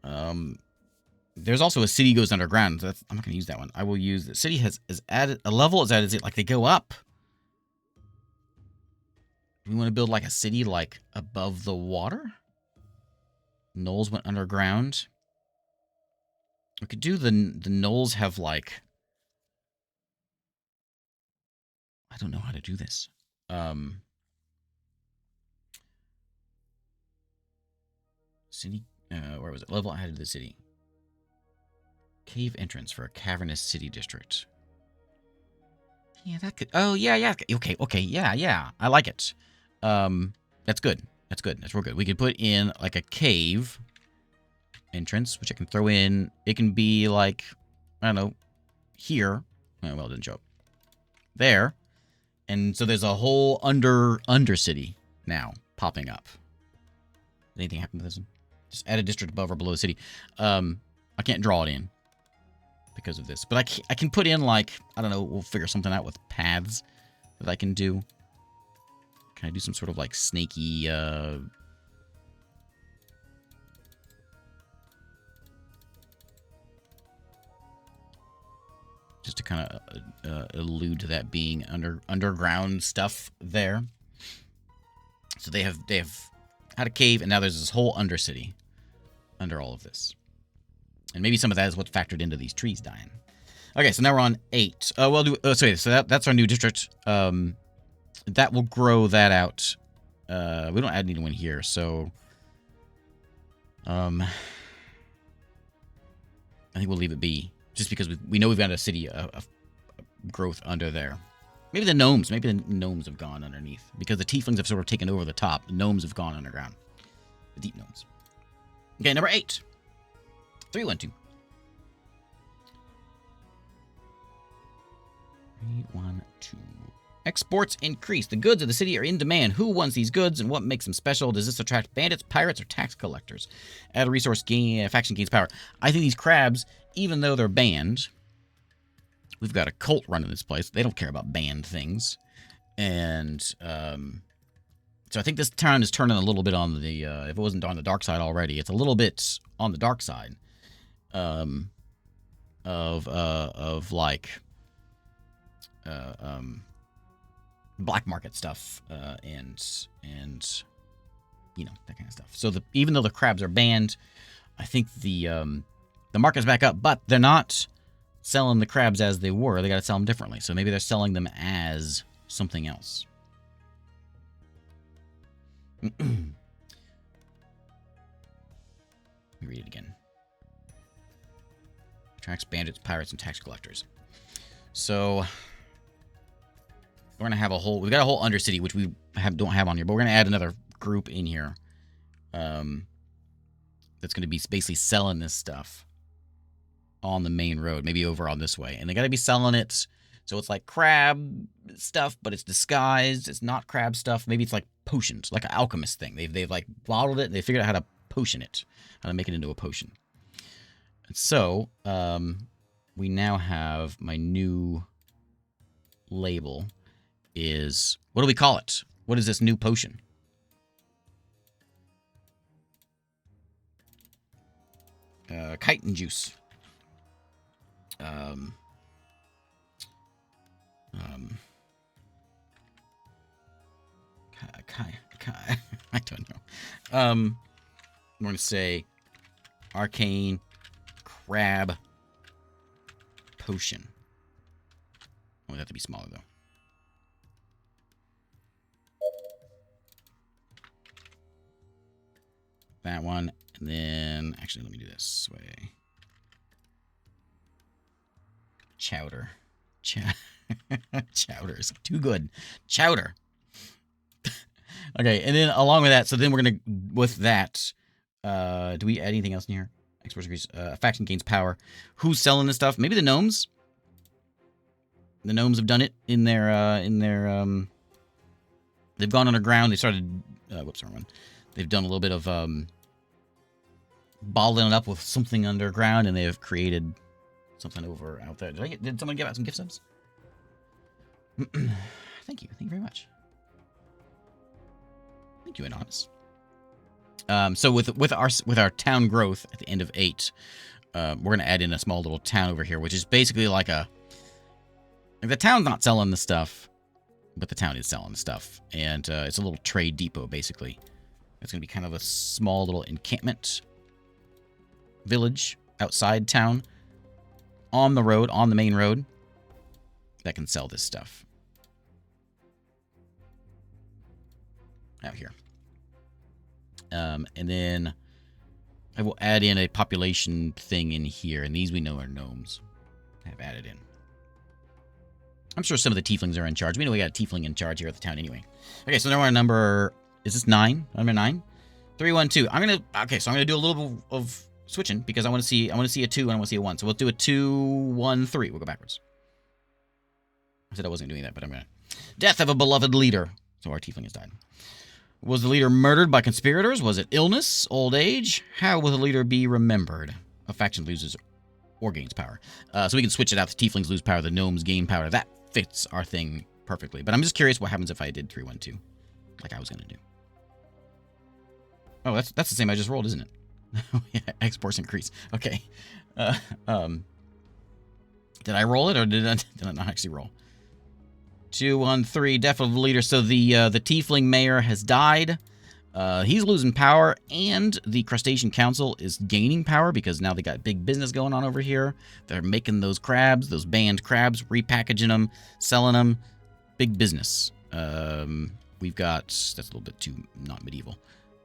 There's also a city goes underground. So I'm not going to use that one. I will use the city has added a level. Is added like they go up. We want to build like a city like above the water. Knolls went underground. We could do the knolls have like, I don't know how to do this. City, where was it? Level added to the city. Cave entrance for a cavernous city district. Yeah, that could. Oh, yeah. Okay, yeah. I like it. That's good. That's real good. We could put in like a cave entrance, which I can throw in. It can be like, I don't know, here. Oh, well, it didn't show up. There. And so there's a whole undercity now popping up. Anything happen to this one? Just add a district above or below the city. I can't draw it in because of this. But I can put in, like, I don't know, we'll figure something out with paths that I can do. Can I do some sort of, like, snaky, just to kind of allude to that being underground stuff there. So they have had a cave, and now there's this whole undercity under all of this. And maybe some of that is what factored into these trees dying. Okay, so now we're on 8. So that's our new district. That will grow that out. We don't add anyone here, so I think we'll leave it be, just because we know we've got a city of growth under there. Maybe the gnomes have gone underneath, because the tieflings have sort of taken over the top. The gnomes have gone underground. The deep gnomes. Okay, number 8. 312. 312. Exports increase. The goods of the city are in demand. Who wants these goods and what makes them special? Does this attract bandits, pirates, or tax collectors? Add a resource faction gains power. I think these crabs, even though they're banned, we've got a cult running this place. They don't care about banned things. And so I think this town is turning a little bit on the, if it wasn't on the dark side already, it's a little bit on the dark side of like black market stuff and you know, that kind of stuff. So even though the crabs are banned, I think the market's back up, but they're not selling the crabs as they were. They got to sell them differently. So maybe they're selling them as something else. Let me read it again. Attracts bandits, pirates, and tax collectors. So we're gonna have we've got a whole undercity, which we don't have on here, but we're gonna add another group in here. That's gonna be basically selling this stuff on the main road, maybe over on this way, and they gotta be selling it. So it's like crab stuff, but it's disguised. It's not crab stuff. Maybe it's like potions, like an alchemist thing. They've like bottled it. And they figured out how to potion it, how to make it into a potion. And so we now have my new label is, what do we call it? What is this new potion? Chitin juice. I don't know. I'm going to say arcane crab potion. I want that to be smaller, though. That one. And then, actually, let me do this way. Chowder. Chowder is too good. Chowder. Okay, and then along with that, so then we're going to, with that, do we add anything else in here? Export increase, faction gains power. Who's selling this stuff? Maybe the gnomes? The gnomes have done it in their, they've gone underground. They started, whoops, wrong one. They've done a little bit of, bottling it up with something underground, and they have created something over out there. Did someone give out some gift subs? Thank you. Thank you very much. Thank you, Anonymous. So with our town growth at the end of 8, we're gonna add in a small little town over here, which is basically like the town's not selling the stuff, but the town is selling the stuff, and it's a little trade depot basically. It's gonna be kind of a small little encampment village outside town, on the road, on the main road, that can sell this stuff out here. And then I will add in a population thing in here, and these we know are gnomes. I have added in. I'm sure some of the tieflings are in charge. We know we got a tiefling in charge here at the town anyway. Okay, so now we're on number, is this 9? Number 9? 3, 1, 2. Okay, so I'm gonna do a little bit of switching because I want to see a 2 and I want to see a 1. So we'll do a 2, 1, 3. We'll go backwards. I said I wasn't doing that, but I'm gonna. Death of a beloved leader. So our tiefling has died. Was the leader murdered by conspirators? Was it illness? Old age? How will the leader be remembered? A faction loses or gains power. So we can switch it out. The tieflings lose power. The gnomes gain power. That fits our thing perfectly. But I'm just curious what happens if I did 3, 1, 2, like I was going to do. Oh, that's the same I just rolled, isn't it? Yeah, exports increase. Okay. Did I roll it or did I not actually roll? 2, 1, 3. Death of the leader. So the tiefling mayor has died. He's losing power, and the crustacean council is gaining power because now they got big business going on over here. They're making those crabs, those banned crabs, repackaging them, selling them. Big business. We've got, that's a little bit too not medieval.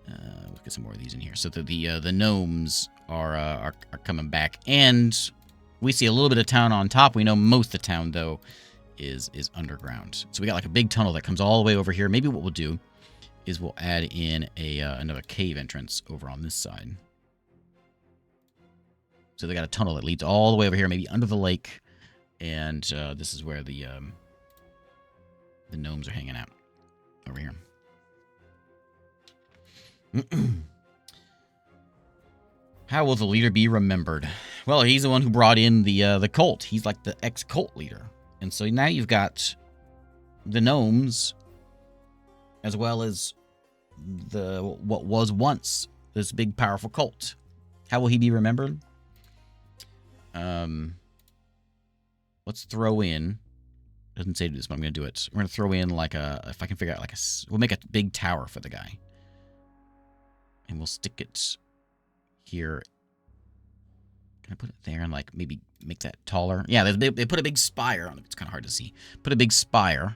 Let's get some more of these in here. So the gnomes are coming back, and we see a little bit of town on top. We know most of the town though is underground. So we got like a big tunnel that comes all the way over here. Maybe what we'll do is we'll add in another cave entrance over on this side. So they got a tunnel that leads all the way over here, maybe under the lake, and this is where the gnomes are hanging out over here. How will the leader be remembered? Well, he's the one who brought in the cult. He's like the ex-cult leader. And so now you've got the gnomes as well as what was once this big powerful cult. How will he be remembered? Let's throw in, doesn't say this, but I'm going to do it. We're going to throw in like if I can figure out we'll make a big tower for the guy. And we'll stick it here. Can I put it there and like maybe make that taller? Yeah, they put a big spire on it. It's kind of hard to see. Put a big spire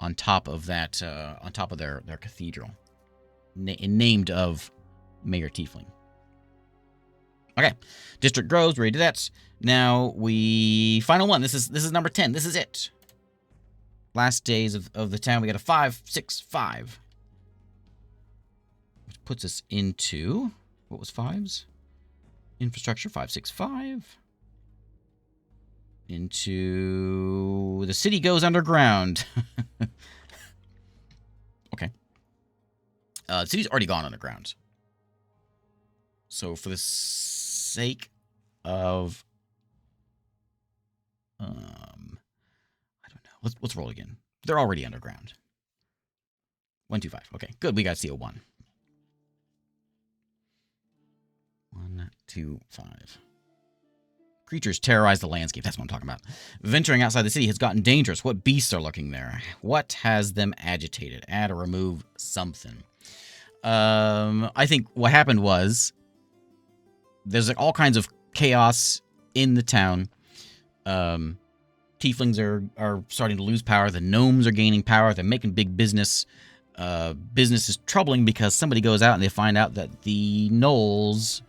on top of that, on top of their cathedral, named of Mayor Tiefling. Okay, district grows. We're ready to do that. Now final one. This is number 10. This is it. Last days of the town. We got a 5, 6, 5. Which puts us into, what was 5's? Infrastructure, 5, 6, 5. Into the city goes underground. Okay. The city's already gone underground. So for the sake of, I don't know. Let's roll again. They're already underground. 1, 2, 5. Okay, good. We got CO1. 1, 2, 5. Creatures terrorize the landscape. That's what I'm talking about. Venturing outside the city has gotten dangerous. What beasts are lurking there? What has them agitated? Add or remove something. I think what happened was there's like all kinds of chaos in the town. Tieflings are starting to lose power. The gnomes are gaining power. They're making big business. Business is troubling because somebody goes out and they find out that the gnolls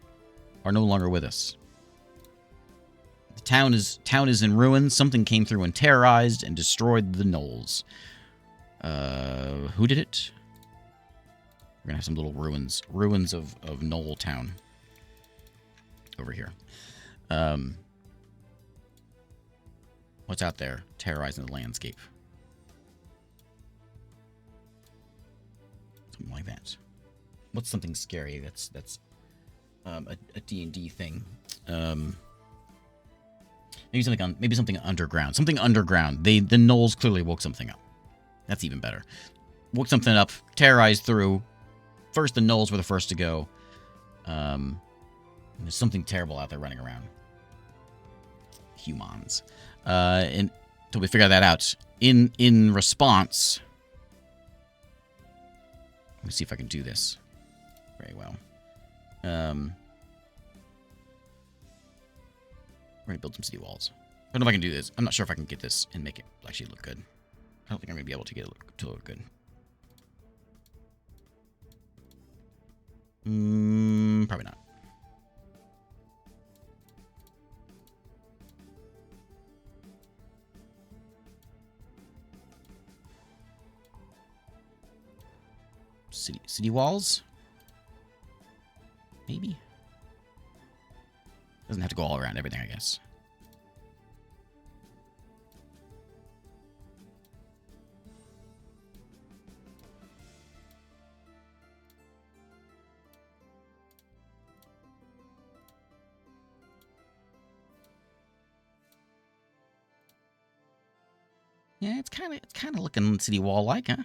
are no longer with us. The town is in ruins. Something came through and terrorized and destroyed the gnolls. Who did it? We're gonna have some little ruins of Gnoll Town over here. What's out there terrorizing the landscape? Something like that. What's something scary that's a D&D thing? Maybe something underground. Something underground. The gnolls clearly woke something up. That's even better. Woke something up, terrorized through, first the gnolls were the first to go. There's something terrible out there running around. Humans. And until we figure that out. In response... Let me see if I can do this very well. We're going to build some city walls. I don't know if I can do this. I'm not sure if I can get this and make it actually look good. I don't think I'm going to be able to get it to look good. Probably not. City walls? Maybe? Doesn't have to go all around everything, I guess. Yeah, it's kind of looking city wall like, huh?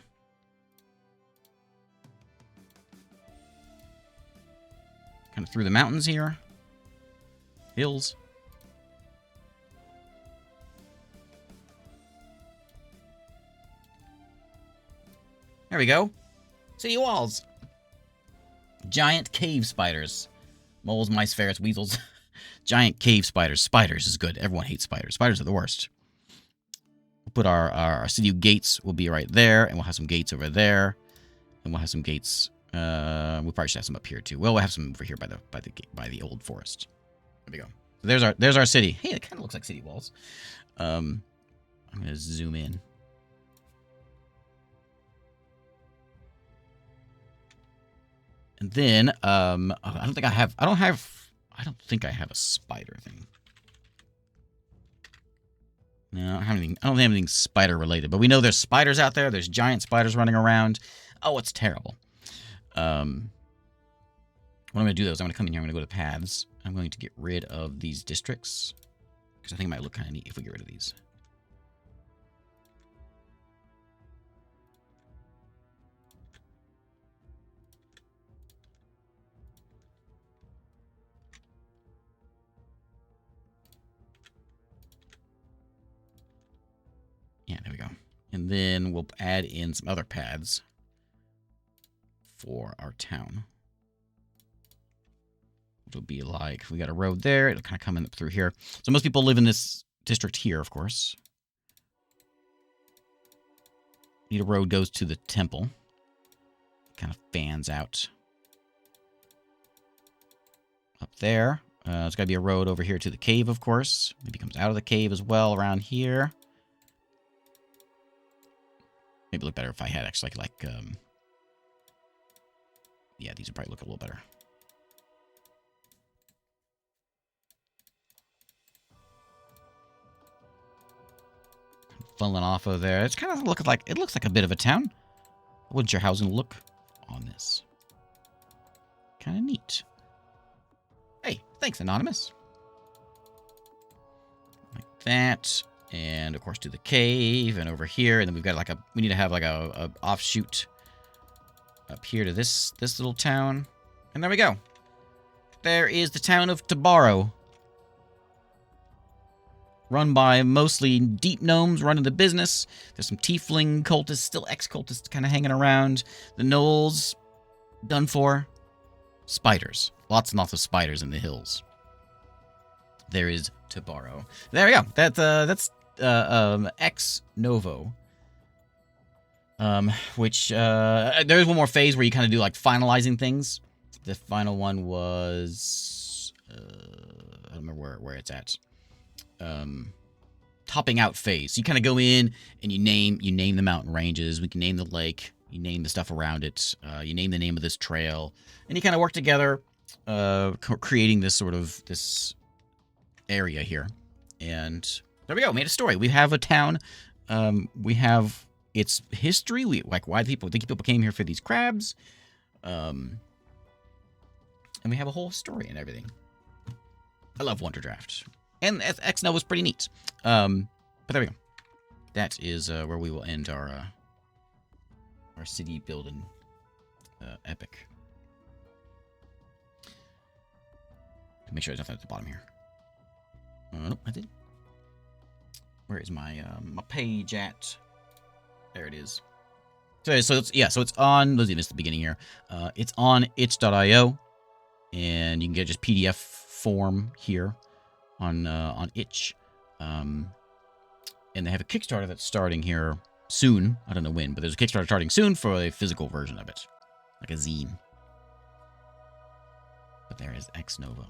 Kind of through the mountains here. Hills. There we go. City walls. Giant cave spiders. Moles, mice, ferrets, weasels. Giant cave spiders. Spiders is good. Everyone hates spiders. Spiders are the worst. We'll put our city gates will be right there, and we'll have some gates over there, and we'll have some gates. We probably should have some up here too. Well, we'll have some over here by the old forest. There we go. So there's our city. Hey, it kind of looks like city walls. I'm gonna zoom in. And then I don't think I have a spider thing. No, I don't have anything spider related. But we know there's spiders out there. There's giant spiders running around. Oh, it's terrible. What I'm going to do, though, is I'm going to come in here. I'm going to go to paths. I'm going to get rid of these districts. Because I think it might look kind of neat if we get rid of these. Yeah, there we go. And then we'll add in some other paths for our town. It'll be like, we got a road there. It'll kind of come in through here. So most people live in this district here, of course. Need a road goes to the temple. Kind of fans out. Up there. There's got to be a road over here to the cave, of course. Maybe comes out of the cave as well around here. Maybe look better if I had actually yeah, these would probably look a little better. Funneling off of there. It's kind of looks like a bit of a town. I wasn't sure how I was going to look on this. Kind of neat. Hey, thanks, Anonymous. Like that. And, of course, to the cave and over here. And then we've got we need to have a offshoot up here to this little town. And there we go. There is the town of Tabaro. Run by mostly deep gnomes running the business. There's some tiefling cultists, still ex-cultists kind of hanging around. The gnolls, done for. Spiders. Lots and lots of spiders in the hills. There is Tabaro. There we go. That's ex-Novo. Which, there's one more phase where you kind of do, like, finalizing things. The final one was, I don't remember where it's at. Topping out phase. So you kind of go in and you name the mountain ranges. We can name the lake. You name the stuff around it. You name the name of this trail. And you kind of work together, creating this area here. And there we go. Made a story. We have a town. We have its history. Why people came here for these crabs. And we have a whole story and everything. I love Wonder Draft. And X-Novo was pretty neat. But there we go. That is where we will end our city building epic. Make sure there's nothing at the bottom here. Nope, I did. Where is my my page at? There it is. So it's on. Let's see, this is the beginning here. It's on itch.io, and you can get just PDF form here on itch. And they have a Kickstarter that's starting here soon. I don't know when, but there's a Kickstarter starting soon for a physical version of it, like a zine. But there is Novo.